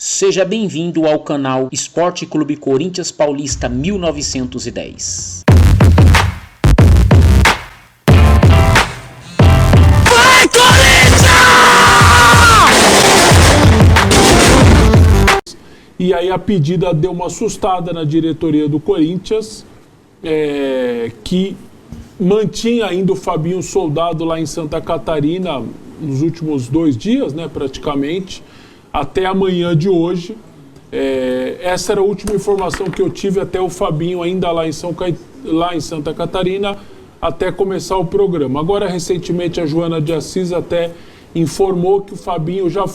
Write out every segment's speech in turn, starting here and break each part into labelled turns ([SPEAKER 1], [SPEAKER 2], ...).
[SPEAKER 1] Seja bem-vindo ao canal Esporte Clube Corinthians Paulista 1910.
[SPEAKER 2] Vai, Corinthians!
[SPEAKER 3] E aí a pedida deu uma assustada na diretoria do Corinthians, que mantinha ainda o Fabinho Soldado lá em Santa Catarina nos últimos 2 dias, né, praticamente, até amanhã de hoje. Essa era a última informação que eu tive até o Fabinho ainda lá em Santa Catarina, até começar o programa. Agora, recentemente, a Joana de Assis até informou que o Fabinho já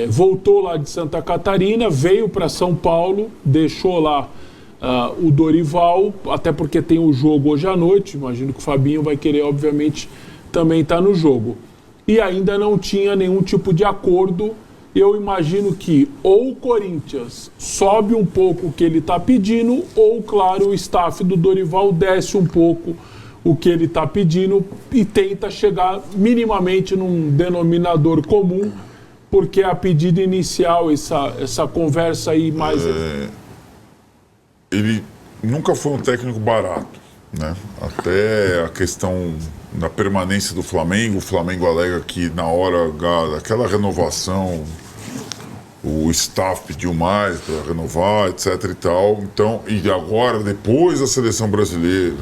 [SPEAKER 3] voltou lá de Santa Catarina, veio para São Paulo, deixou lá o Dorival, até porque tem o jogo hoje à noite. Imagino que o Fabinho vai querer, obviamente, também estar no jogo. E ainda não tinha nenhum tipo de acordo. Eu imagino que ou o Corinthians sobe um pouco o que ele está pedindo, ou, claro, o staff do Dorival desce um pouco o que ele está pedindo e tenta chegar minimamente num denominador comum, porque a pedida inicial, essa conversa aí mais...
[SPEAKER 4] Ele nunca foi um técnico barato, né? Até a questão da permanência do Flamengo, o Flamengo alega que na hora daquela renovação o staff pediu mais para renovar, etc e tal. Então, e agora, depois da seleção brasileira,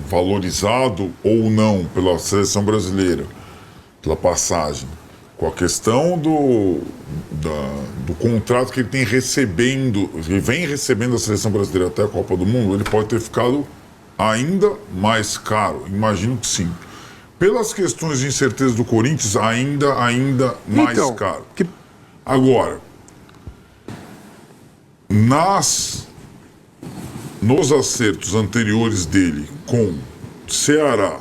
[SPEAKER 4] valorizado ou não pela seleção brasileira, pela passagem, com a questão do contrato que ele tem ele vem recebendo da seleção brasileira até a Copa do Mundo, ele pode ter ficado ainda mais caro. Imagino que sim. Pelas questões de incerteza do Corinthians, ainda mais caro. Agora, nos acertos anteriores dele com Ceará,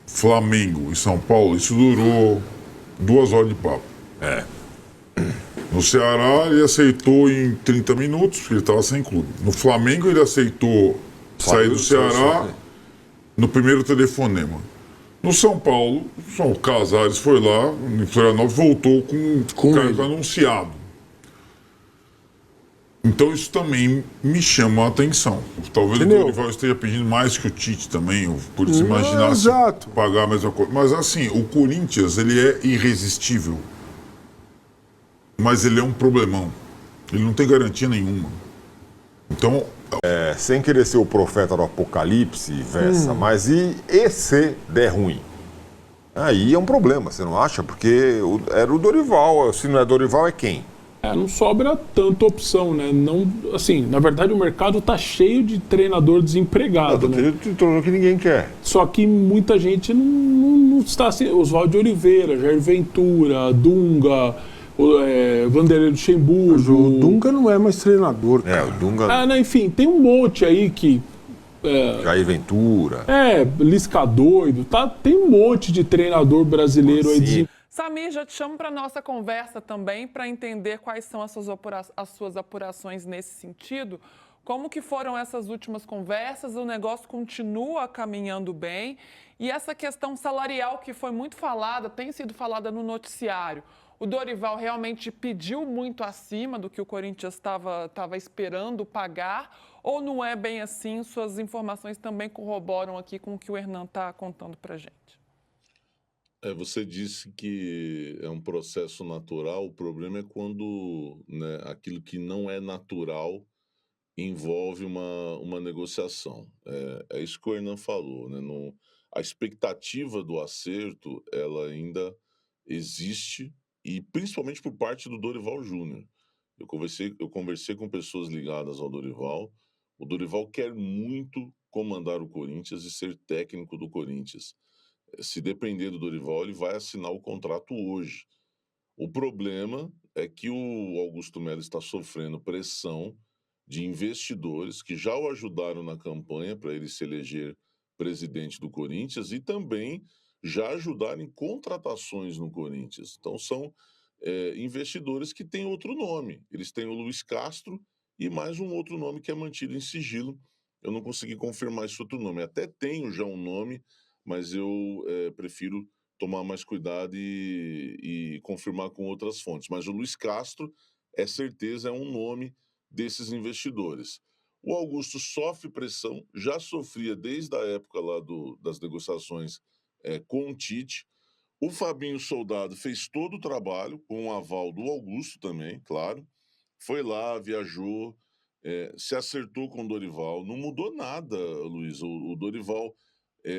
[SPEAKER 4] Flamengo e São Paulo, isso durou 2 horas de papo. No Ceará, ele aceitou em 30 minutos, porque ele estava sem clube. No Flamengo, ele aceitou sair do Ceará no primeiro telefonema. No São Paulo, o Casares foi lá, em Florianópolis, voltou com o cargo anunciado. Então isso também me chama a atenção. Talvez o Dorival esteja pedindo mais que o Tite também, por isso imaginasse pagar a mesma coisa. Mas assim, o Corinthians, ele é irresistível. Mas ele é um problemão. Ele não tem garantia nenhuma. Então...
[SPEAKER 5] sem querer ser o profeta do apocalipse, Vessa, mas e se der ruim? Aí é um problema, você não acha? Porque era o Dorival, se não é Dorival, é quem?
[SPEAKER 3] Não sobra tanta opção, né? Não, assim, na verdade o mercado tá cheio de treinador desempregado, né?
[SPEAKER 5] Treinador que ninguém quer.
[SPEAKER 3] Só que muita gente não está assim. Oswaldo Oliveira, Jair Ventura, Dunga, Vanderlei Luxemburgo.
[SPEAKER 6] Mas o Dunga não é mais treinador, cara.
[SPEAKER 5] O Dunga...
[SPEAKER 3] enfim, tem um monte aí que...
[SPEAKER 5] Jair Ventura.
[SPEAKER 3] Lisca doido, tá? Tem um monte de treinador brasileiro aí.
[SPEAKER 7] Samir, já te chamo para nossa conversa também para entender quais são as suas apurações nesse sentido. Como que foram essas últimas conversas? O negócio continua caminhando bem e essa questão salarial que foi muito falada, tem sido falada no noticiário. O Dorival realmente pediu muito acima do que o Corinthians estava esperando pagar ou não é bem assim? Suas informações também corroboram aqui com o que o Hernan está contando para a gente.
[SPEAKER 8] Você disse que é um processo natural, o problema é quando, né, aquilo que não é natural envolve uma negociação. É isso que o Hernan falou, né? A expectativa do acerto, ela ainda existe, e principalmente por parte do Dorival Júnior. Eu conversei com pessoas ligadas ao Dorival. O Dorival quer muito comandar o Corinthians e ser técnico do Corinthians. Se depender do Dorival, ele vai assinar o contrato hoje. O problema é que o Augusto Melo está sofrendo pressão de investidores que já o ajudaram na campanha para ele se eleger presidente do Corinthians e também já ajudaram em contratações no Corinthians. Então são investidores que têm outro nome. Eles têm o Luiz Castro e mais um outro nome que é mantido em sigilo. Eu não consegui confirmar esse outro nome. Até tenho já um nome, mas eu prefiro tomar mais cuidado e confirmar com outras fontes. Mas o Luiz Castro, é certeza, é um nome desses investidores. O Augusto sofre pressão, já sofria desde a época lá das negociações com o Tite. O Fabinho Soldado fez todo o trabalho, com o aval do Augusto também, claro. Foi lá, viajou, se acertou com o Dorival. Não mudou nada, Luiz. O Dorival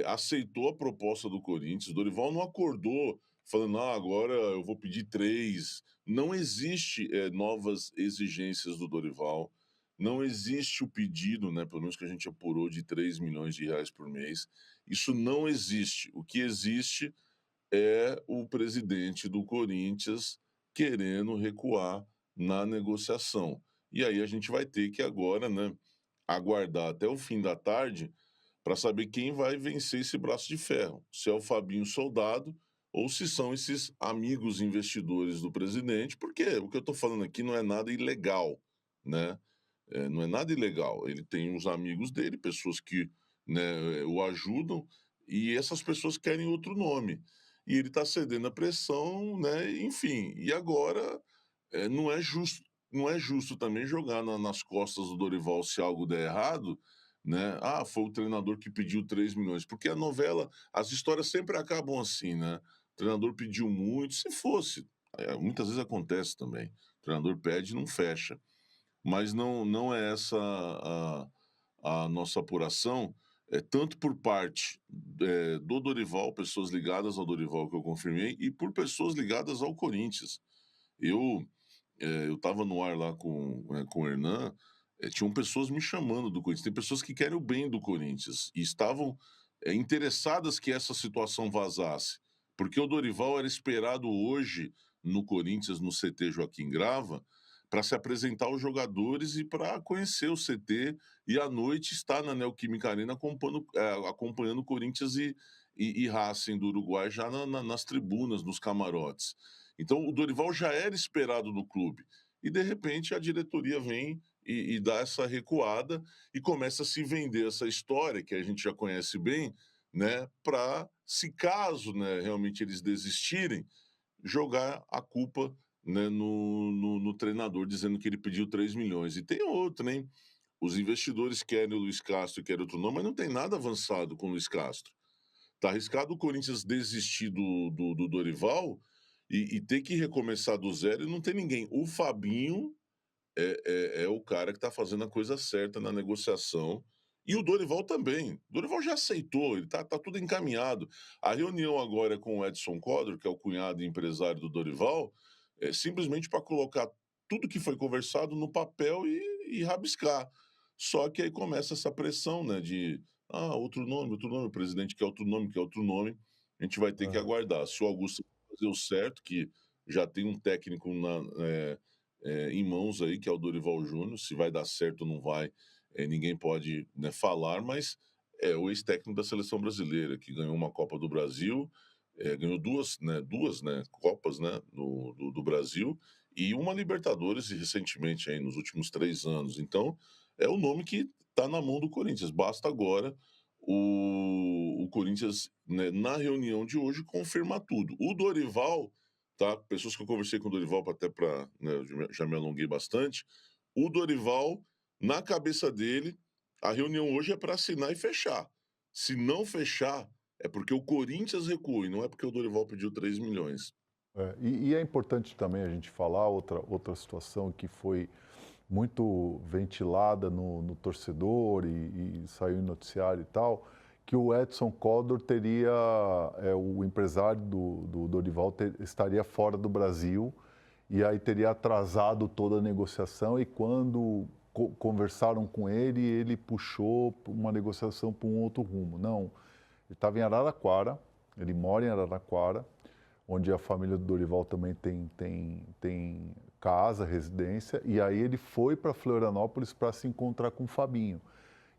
[SPEAKER 8] aceitou a proposta do Corinthians. O Dorival não acordou falando, agora eu vou pedir 3. Não existe novas exigências do Dorival. Não existe o pedido, né, pelo menos que a gente apurou, de 3 milhões de reais por mês. Isso não existe. O que existe é o presidente do Corinthians querendo recuar na negociação. E aí a gente vai ter que agora, né, aguardar até o fim da tarde para saber quem vai vencer esse braço de ferro. Se é o Fabinho Soldado ou se são esses amigos investidores do presidente, porque o que eu estou falando aqui não é nada ilegal, né? Não é nada ilegal. Ele tem uns amigos dele, pessoas que, né, o ajudam, e essas pessoas querem outro nome. E ele está cedendo a pressão, né? Enfim, e agora não é justo também jogar nas costas do Dorival se algo der errado, né? Foi o treinador que pediu 3 milhões. Porque a novela, as histórias sempre acabam assim, né? O treinador pediu muito, se fosse. Muitas vezes acontece também. O treinador pede e não fecha. Mas não é essa a nossa apuração, tanto por parte do Dorival, pessoas ligadas ao Dorival que eu confirmei, e por pessoas ligadas ao Corinthians. Eu estava no ar lá com o Hernan, tinham pessoas me chamando do Corinthians, tem pessoas que querem o bem do Corinthians e estavam interessadas que essa situação vazasse, porque o Dorival era esperado hoje no Corinthians, no CT Joaquim Grava, para se apresentar aos jogadores e para conhecer o CT, e à noite estar na Neoquímica Arena acompanhando o Corinthians e Racing do Uruguai já nas tribunas, nos camarotes. Então o Dorival já era esperado no clube, e de repente a diretoria vem e dá essa recuada e começa a se vender essa história, que a gente já conhece bem, né, para, se caso, né, realmente eles desistirem, jogar a culpa, né, no treinador, dizendo que ele pediu 3 milhões. E tem outro, hein? Os investidores querem o Luiz Castro e querem outro nome, mas não tem nada avançado com o Luiz Castro. Tá arriscado o Corinthians desistir do Dorival e ter que recomeçar do zero, e não tem ninguém. O Fabinho é o cara que está fazendo a coisa certa na negociação, e o Dorival também. O Dorival já aceitou, ele tá tudo encaminhado. A reunião agora com o Edson Codor, que é o cunhado e empresário do Dorival, simplesmente para colocar tudo que foi conversado no papel e rabiscar. Só que aí começa essa pressão, né, de outro nome, o presidente quer outro nome, a gente vai ter que aguardar. Se o Augusto fazer o certo, que já tem um técnico em mãos aí, que é o Dorival Júnior, se vai dar certo ou não vai, ninguém pode, né, falar, mas é o ex-técnico da Seleção Brasileira, que ganhou uma Copa do Brasil, ganhou duas Copas, né, do Brasil, e uma Libertadores recentemente, aí, nos últimos 3 anos. Então, é o nome que está na mão do Corinthians. Basta agora o Corinthians, né, na reunião de hoje, confirmar tudo. O Dorival, tá? Pessoas que eu conversei com o Dorival, né, já me alonguei bastante. O Dorival, na cabeça dele, a reunião hoje é para assinar e fechar. Se não fechar, é porque o Corinthians recuou, e não é porque o Dorival pediu 3 milhões.
[SPEAKER 6] E é importante também a gente falar outra situação que foi muito ventilada no torcedor e saiu em noticiário e tal, que o Edson Codor teria, o empresário do Dorival estaria fora do Brasil, e aí teria atrasado toda a negociação, e quando conversaram com ele, ele puxou uma negociação para um outro rumo. Não, ele estava em Araraquara, ele mora em Araraquara, onde a família do Dorival também tem casa, residência, e aí ele foi para Florianópolis para se encontrar com o Fabinho.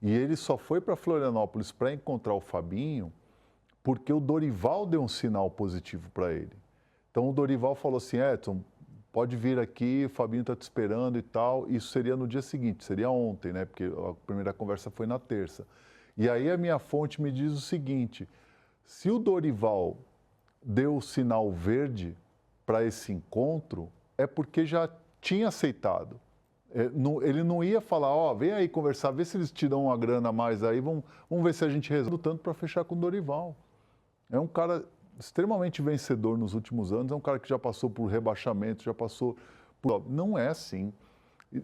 [SPEAKER 6] E ele só foi para Florianópolis para encontrar o Fabinho porque o Dorival deu um sinal positivo para ele. Então o Dorival falou assim: Edson, pode vir aqui, o Fabinho está te esperando e tal. Isso seria no dia seguinte, seria ontem, né? Porque a primeira conversa foi na terça. E aí a minha fonte me diz o seguinte: se o Dorival deu o sinal verde para esse encontro é porque já tinha aceitado. Ele não ia falar, ó, vem aí conversar, vê se eles te dão uma grana a mais aí, vamos ver se a gente resolve tanto para fechar com o Dorival. É um cara extremamente vencedor nos últimos anos, é um cara que já passou por rebaixamento, já passou por... Não é assim.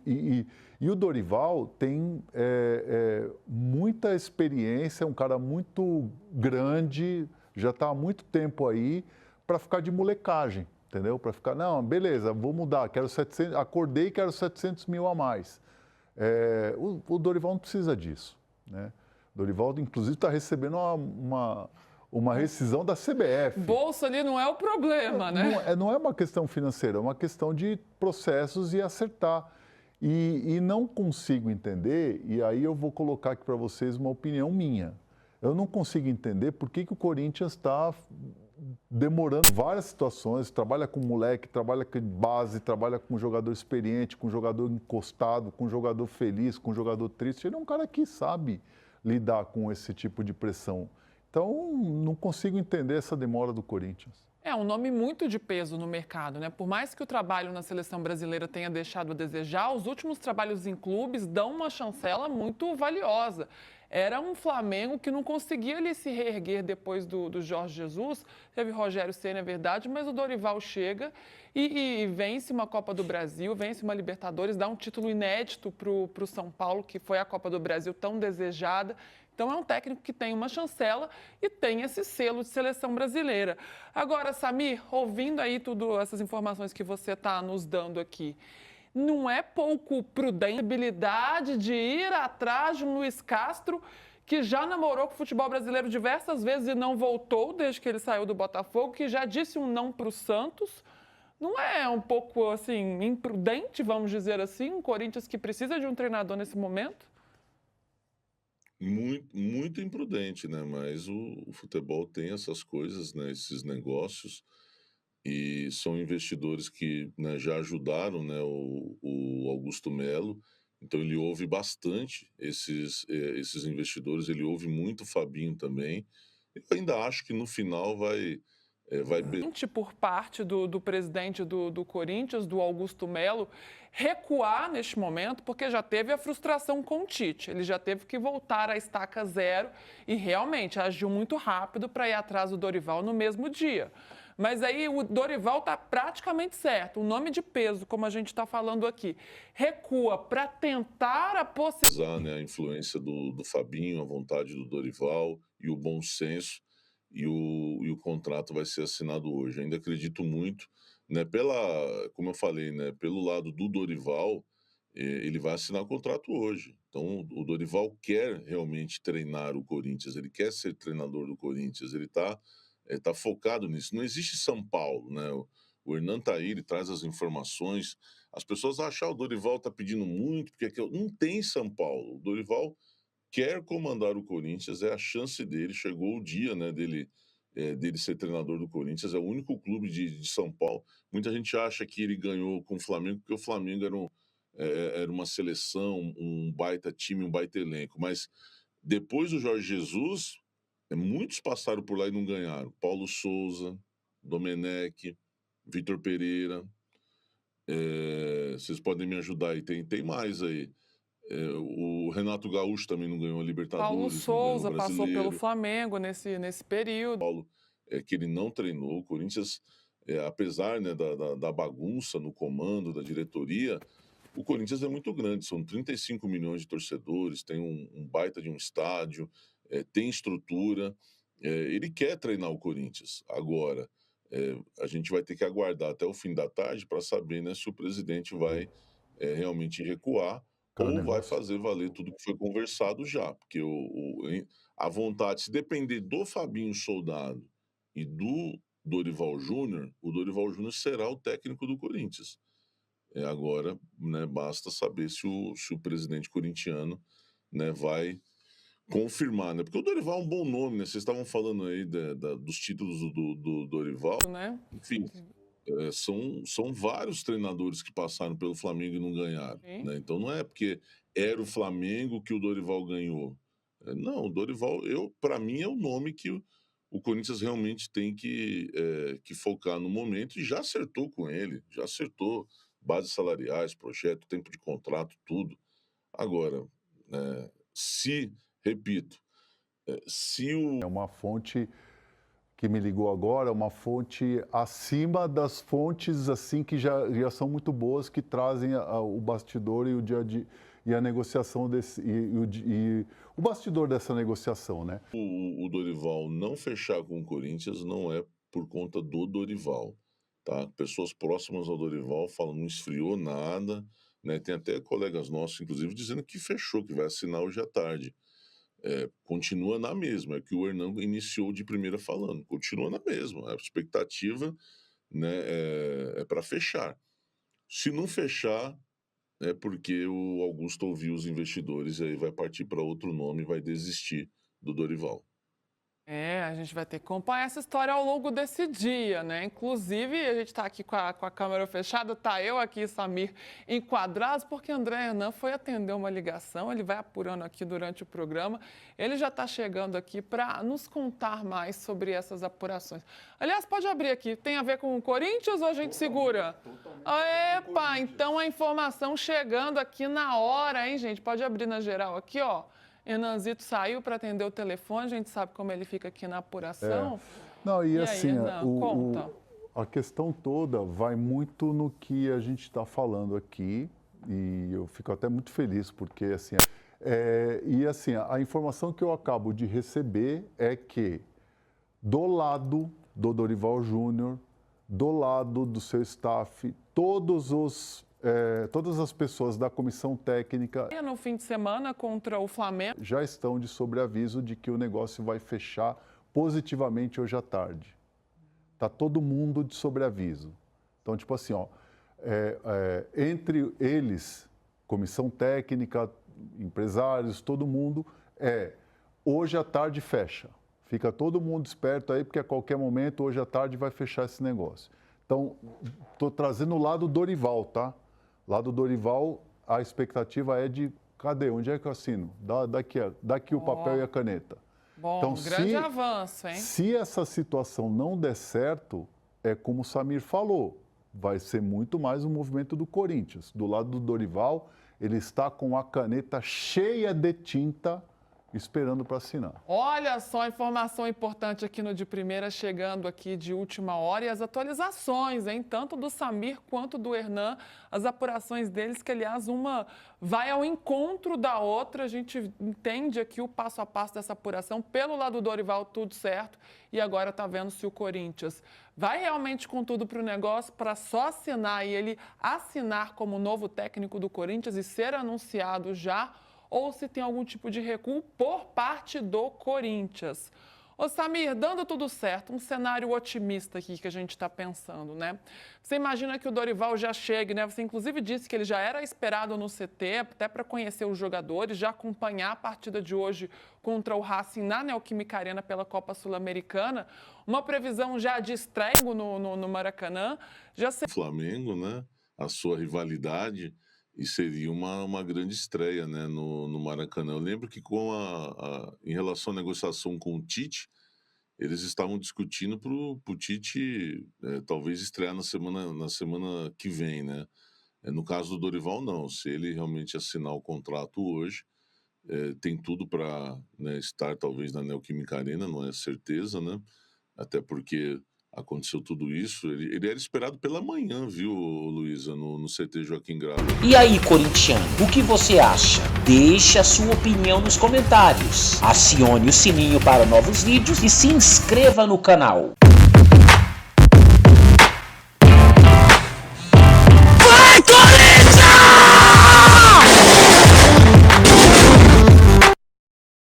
[SPEAKER 6] E o Dorival tem muita experiência, é um cara muito grande, já está há muito tempo aí para ficar de molecagem, entendeu? Para ficar, não, beleza, vou mudar, quero 700, acordei e quero 700 mil a mais. O Dorival não precisa disso, né? O Dorival, inclusive, está recebendo uma rescisão da CBF.
[SPEAKER 7] Bolsa ali não é o problema, né?
[SPEAKER 6] Não é uma questão financeira, é uma questão de processos e acertar. E não consigo entender, e aí eu vou colocar aqui para vocês uma opinião minha. Eu não consigo entender por que o Corinthians está demorando várias situações, trabalha com moleque, trabalha com base, trabalha com jogador experiente, com jogador encostado, com jogador feliz, com jogador triste. Ele é um cara que sabe lidar com esse tipo de pressão. Então, não consigo entender essa demora do Corinthians.
[SPEAKER 7] É um nome muito de peso no mercado, né? Por mais que o trabalho na seleção brasileira tenha deixado a desejar, os últimos trabalhos em clubes dão uma chancela muito valiosa. Era um Flamengo que não conseguia ali se reerguer depois do Jorge Jesus. Teve Rogério Ceni, é verdade, mas o Dorival chega e vence uma Copa do Brasil, vence uma Libertadores, dá um título inédito para o São Paulo, que foi a Copa do Brasil tão desejada. Então, é um técnico que tem uma chancela e tem esse selo de seleção brasileira. Agora, Samir, ouvindo aí tudo essas informações que você está nos dando aqui, não é pouco prudente a habilidade de ir atrás de um Luiz Castro que já namorou com o futebol brasileiro diversas vezes e não voltou desde que ele saiu do Botafogo, que já disse um não para o Santos? Não é um pouco, assim, imprudente, vamos dizer assim, um Corinthians que precisa de um treinador nesse momento?
[SPEAKER 8] Muito, muito imprudente, né? Mas o futebol tem essas coisas, né? Esses negócios, e são investidores que, né, já ajudaram, né, o Augusto Melo. Então ele ouve bastante esses investidores, ele ouve muito o Fabinho também. Eu ainda acho que no final vai
[SPEAKER 7] Por parte do presidente do Corinthians, do Augusto Melo, recuar neste momento, porque já teve a frustração com o Tite. Ele já teve que voltar à estaca zero e realmente agiu muito rápido para ir atrás do Dorival no mesmo dia. Mas aí o Dorival está praticamente certo, um nome de peso, como a gente está falando aqui. Recua para tentar a possibilidade.
[SPEAKER 8] Né, a influência do Fabinho, a vontade do Dorival e o bom senso. E o contrato vai ser assinado hoje. Ainda acredito muito, né, como eu falei, né, pelo lado do Dorival, ele vai assinar o contrato hoje. Então, o Dorival quer realmente treinar o Corinthians, ele quer ser treinador do Corinthians, ele tá focado nisso. Não existe São Paulo, né? O Hernan tá aí, ele traz as informações. As pessoas acham que o Dorival tá pedindo muito, porque não tem São Paulo. O Dorival quer comandar o Corinthians, é a chance dele, chegou o dia, né, dele ser treinador do Corinthians, é o único clube de São Paulo. Muita gente acha que ele ganhou com o Flamengo, porque o Flamengo era uma seleção, um baita time, um baita elenco, mas depois do Jorge Jesus, muitos passaram por lá e não ganharam. Paulo Souza, Domenech, Vitor Pereira, vocês podem me ajudar aí, tem mais aí. O Renato Gaúcho também não ganhou a Libertadores.
[SPEAKER 7] Paulo Souza passou pelo Flamengo nesse período.
[SPEAKER 8] Paulo, que ele não treinou. O Corinthians, apesar, né, da bagunça no comando, da diretoria, o Corinthians é muito grande. São 35 milhões de torcedores, tem um baita de um estádio, tem estrutura. Ele quer treinar o Corinthians. Agora, a gente vai ter que aguardar até o fim da tarde para saber, né, se o presidente vai realmente recuar ou vai fazer valer tudo que foi conversado já, porque a vontade, se depender do Fabinho Soldado e do Dorival Júnior, o Dorival Júnior será o técnico do Corinthians. Agora, né, basta saber se o presidente corintiano, né, vai confirmar, né? Porque o Dorival é um bom nome, né? Vocês estavam falando aí dos títulos do Dorival,
[SPEAKER 7] né?
[SPEAKER 8] Enfim, são vários treinadores que passaram pelo Flamengo e não ganharam, né? Então não é porque era o Flamengo que o Dorival ganhou. Não, o Dorival, para mim, é o nome que o Corinthians realmente tem que focar no momento, e já acertou com ele, já acertou bases salariais, projeto, tempo de contrato, tudo. Agora, repito, se o...
[SPEAKER 6] É uma fonte que me ligou agora, uma fonte acima das fontes assim que já são muito boas, que trazem o bastidor e o dia a dia e a negociação e o bastidor dessa negociação, né?
[SPEAKER 8] O Dorival não fechar com o Corinthians não é por conta do Dorival, tá? Pessoas próximas ao Dorival falam, não esfriou nada, né? Tem até colegas nossos, inclusive, dizendo que fechou, que vai assinar hoje à tarde. Continua na mesma, é que o Hernan iniciou de primeira falando, continua na mesma, a expectativa, né, é para fechar. Se não fechar, é porque o Augusto ouviu os investidores e aí vai partir para outro nome e vai desistir do Dorival.
[SPEAKER 7] A gente vai ter que acompanhar essa história ao longo desse dia, né? Inclusive, a gente está aqui com a câmera fechada, tá eu aqui e Samir enquadrados, porque André Hernan foi atender uma ligação, ele vai apurando aqui durante o programa, ele já está chegando aqui para nos contar mais sobre essas apurações. Aliás, pode abrir aqui, tem a ver com o Corinthians ou a gente segura? Epa, então a informação chegando aqui na hora, hein, gente? Pode abrir na geral aqui, ó. Hernanzito saiu para atender o telefone, a gente sabe como ele fica aqui na apuração.
[SPEAKER 6] Não, e assim,
[SPEAKER 7] aí, conta.
[SPEAKER 6] a questão toda vai muito no que a gente está falando aqui, e eu fico até muito feliz, porque assim, a informação que eu acabo de receber é que do lado do Dorival Júnior, do lado do seu staff, todas as pessoas da comissão técnica...
[SPEAKER 7] No fim de semana contra o Flamengo...
[SPEAKER 6] já estão de sobreaviso de que o negócio vai fechar positivamente hoje à tarde. Está todo mundo de sobreaviso. Então, tipo assim, entre eles, comissão técnica, empresários, todo mundo, hoje à tarde fecha. Fica todo mundo esperto aí, porque a qualquer momento, hoje à tarde, vai fechar esse negócio. Então, estou trazendo o lado Dorival, tá? Lá do Dorival, a expectativa é de, cadê? Onde é que eu assino? Daqui o papel e a caneta.
[SPEAKER 7] Bom,
[SPEAKER 6] então,
[SPEAKER 7] grande avanço, hein?
[SPEAKER 6] Se essa situação não der certo, é como o Samir falou, vai ser muito mais um movimento do Corinthians. Do lado do Dorival, ele está com a caneta cheia de tinta, esperando para assinar.
[SPEAKER 7] Olha só a informação importante aqui no De Primeira, chegando aqui de última hora, e as atualizações, hein? Tanto do Samir quanto do Hernan, as apurações deles, que aliás uma vai ao encontro da outra, a gente entende aqui o passo a passo dessa apuração, pelo lado do Dorival tudo certo, e agora tá vendo se o Corinthians vai realmente com tudo para o negócio, para só assinar e ele assinar como novo técnico do Corinthians e ser anunciado já, ou se tem algum tipo de recuo por parte do Corinthians. Ô Samir, dando tudo certo, um cenário otimista aqui que a gente está pensando, né? Você imagina que o Dorival já chegue, né? Você inclusive disse que ele já era esperado no CT, até para conhecer os jogadores, já acompanhar a partida de hoje contra o Racing na Neoquímica Arena pela Copa Sul-Americana. Uma previsão já de estreia no Maracanã.
[SPEAKER 8] Flamengo, né? A sua rivalidade... E seria uma grande estreia, né, no Maracanã. Eu lembro que em relação à negociação com o Tite, eles estavam discutindo para o Tite talvez estrear na semana que vem, né? No caso do Dorival, não. Se ele realmente assinar o contrato hoje, tem tudo para, né, estar talvez na Neoquímica Arena, não é certeza, né? Até porque... aconteceu tudo isso, ele era esperado pela manhã, viu, Luísa, no CT Joaquim Grava.
[SPEAKER 1] E aí, corintiano, o que você acha? Deixe a sua opinião nos comentários. Acione o sininho para novos vídeos e se inscreva no canal.